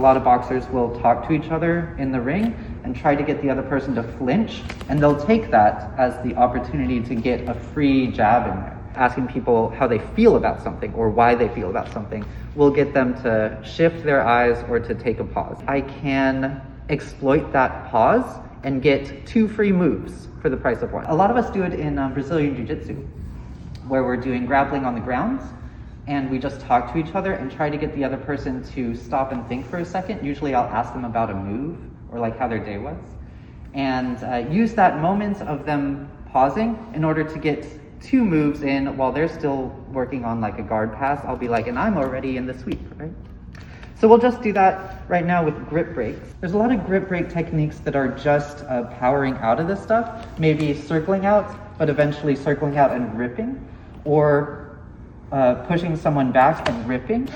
lot of boxers will talk to each other in the ring and try to get the other person to flinch, and they'll take that as the opportunity to get a free jab in there. Asking people how they feel about something or why they feel about something will get them to shift their eyes or to take a pause. I can exploit that pause and get 2 free moves for the price of 1. A lot of us do it in Brazilian Jiu Jitsu, where we're doing grappling on the ground, and we just talk to each other and try to get the other person to stop and think for a second. Usually I'll ask them about a move or like how their day was, and use that moment of them pausing in order to get 2 moves in while they're still working on like a guard pass. I'll be like, and I'm already in the sweep, right? So we'll just do that right now with grip breaks. There's a lot of grip break techniques that are just powering out of this stuff, maybe circling out, but eventually circling out and ripping, or pushing someone back and ripping.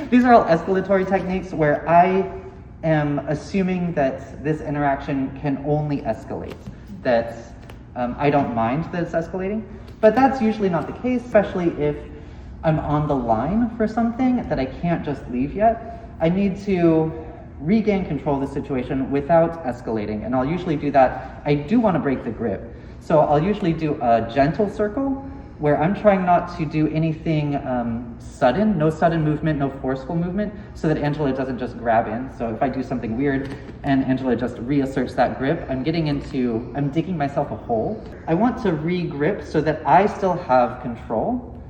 These are all escalatory techniques where I am assuming that this interaction can only escalate, that I don't mind that it's escalating. But that's usually not the case, especially if I'm on the line for something that I can't just leave yet. I need to regain control of the situation without escalating, and I'll usually do that. I do want to break the grip, so I'll usually do a gentle circle where I'm trying not to do anything sudden, no sudden movement, no forceful movement, so that Angela doesn't just grab in. So if I do something weird and Angela just reasserts that grip, I'm digging myself a hole. I want to re-grip so that I still have control,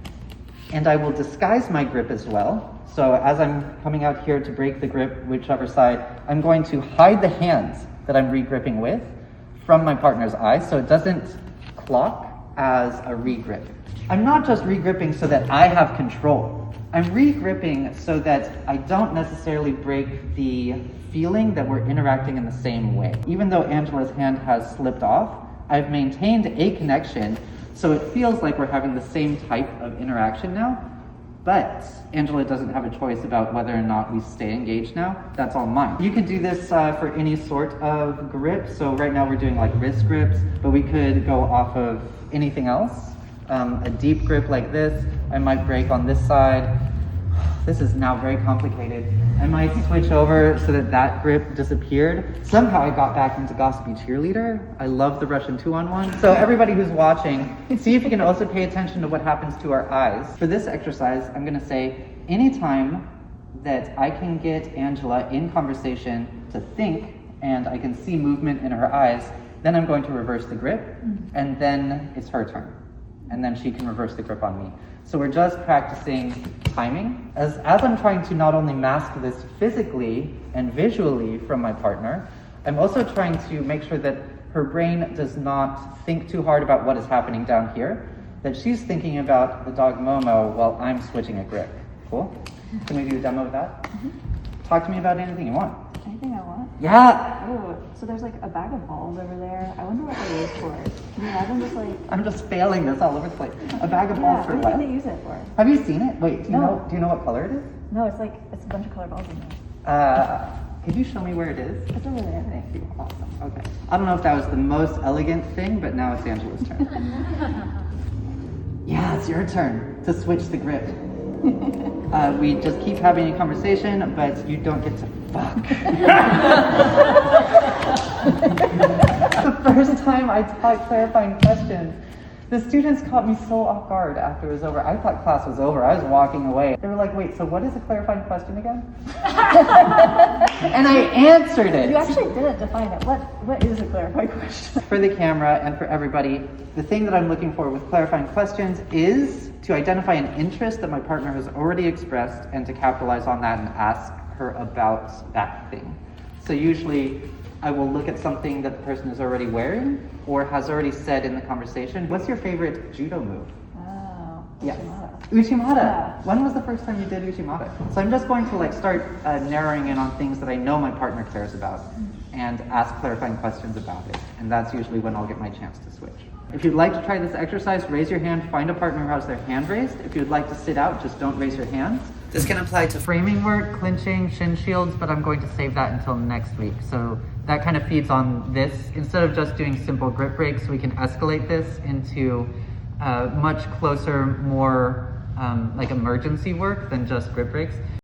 and I will disguise my grip as well. So as I'm coming out here to break the grip, whichever side, I'm going to hide the hands that I'm re-gripping with from my partner's eyes so it doesn't clock as a re-grip. I'm not just re-gripping so that I have control. I'm re-gripping so that I don't necessarily break the feeling that we're interacting in the same way. Even though Angela's hand has slipped off, I've maintained a connection, so it feels like we're having the same type of interaction now. But Angela doesn't have a choice about whether or not we stay engaged now. That's all mine. You could do this for any sort of grip. So right now we're doing like wrist grips, but we could go off of anything else. A deep grip like this, I might break on this side. This is now very complicated. I might switch over so that that grip disappeared. Somehow I got back into gossipy cheerleader. I love the Russian 2-on-1. So everybody who's watching, see if you can also pay attention to what happens to our eyes. For this exercise, I'm gonna say, anytime that I can get Angela in conversation to think and I can see movement in her eyes, then I'm going to reverse the grip, and then it's her turn. And then she can reverse the grip on me. So we're just practicing timing. As I'm trying to not only mask this physically and visually from my partner, I'm also trying to make sure that her brain does not think too hard about what is happening down here, that she's thinking about the dog Momo while I'm switching a grip. Cool? Can we do a demo of that? Talk to me about anything you want. Anything I want? Yeah! Oh, so there's like a bag of balls over there. I wonder what they use for it. Can you imagine just like... I'm just failing this all over the place. A bag of balls for what? what? What do they use it for? Have you seen it? Wait, do you No. know what color it is? No, it's like, it's a bunch of colored balls in there. Could you show me where it is? It's over there. Thank you. Awesome. Okay. I don't know if that was the most elegant thing, but now it's Angela's turn. Yeah, it's your turn to switch the grip. We just keep having a conversation, but you don't get to fuck. The first time I taught clarifying questions, the students caught me so off guard after it was over. I thought class was over. I was walking away. They were like, wait, so what is a clarifying question again? And I answered it. You actually didn't define it. What is a clarifying question? For the camera and for everybody, the thing that I'm looking for with clarifying questions is to identify an interest that my partner has already expressed and to capitalize on that and ask her about that thing. So usually I will look at something that the person is already wearing or has already said in the conversation. What's your favorite judo move? Oh, Yes. Uchimata. Uchimata. Yeah. When was the first time you did Uchimata? So I'm just going to start narrowing in on things that I know my partner cares about and ask clarifying questions about it. And that's usually when I'll get my chance to switch. If you'd like to try this exercise, raise your hand, find a partner who has their hand raised. If you'd like to sit out, just don't raise your hands. This can apply to framing work, clinching, shin shields, but I'm going to save that until next week. So that kind of feeds on this. Instead of just doing simple grip breaks, we can escalate this into much closer, more like emergency work than just grip breaks.